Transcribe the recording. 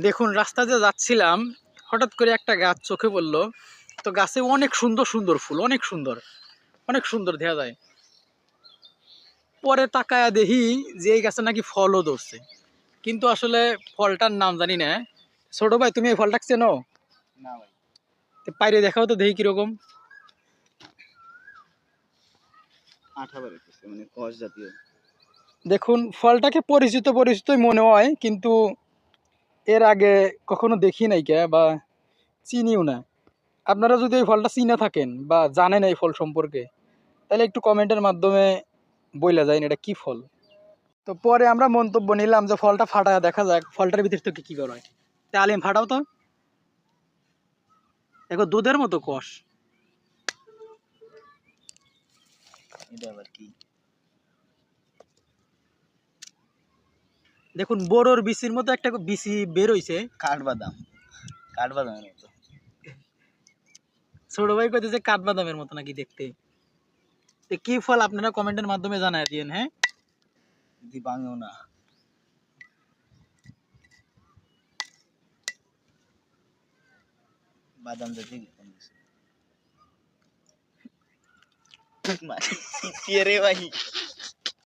দেখুন রাস্তা দিয়ে যাচ্ছিলাম, হঠাৎ করে একটা গাছ চোখে পড়লো। তো গাছে অনেক সুন্দর সুন্দর ফুল, অনেক সুন্দর, অনেক সুন্দর দেখা যায়। পরে তাকায়া দেখি যে এই গাছে নাকি ফলও ধরছে, কিন্তু আসলে ফলটার নাম জানি না। ছোট ভাই, তুমি এই ফলটা চেনো? না ভাই। তো পাইরে দেখাও তো দেখি কিরকম। আঠা বেরোতেছে, মানে কষ জাতীয়। দেখুন ফলটাকে পরিচিত পরিচিতই মনে হয়, কিন্তু এর আগে কখনো দেখি নাই কে বা চিনিও না। আপনারা যদি এই ফলটা চিনে থাকেন বা জানেন এই ফল সম্পর্কে, তাহলে একটু কমেন্টের মাধ্যমে বইলা যায় এটা কি ফল। তো পরে আমরা মন্তব্য নিলাম যে ফলটা ফাটায় দেখা যাক ফলটার ভিতর থেকে কি বের হয়। তা আলিম ফাটাও তো, দেখো দুধের মতো কষ। এটা আবার কি? দেখুন বড়োর বিচির মতো একটা বিচি বের হইছে। কাঠবাদাম, কাঠবাদামের মতো। ছোট ভাই কইতেছে কাঠবাদামের মতো নাকি দেখতে। তো কি ফল আপনারা কমেন্টের মাধ্যমে জানায় দিয়েন। হ্যাঁ, যদি ভাঙেও না। বাদাম জাতীয় কোনো কিছু। মানে রে ভাই।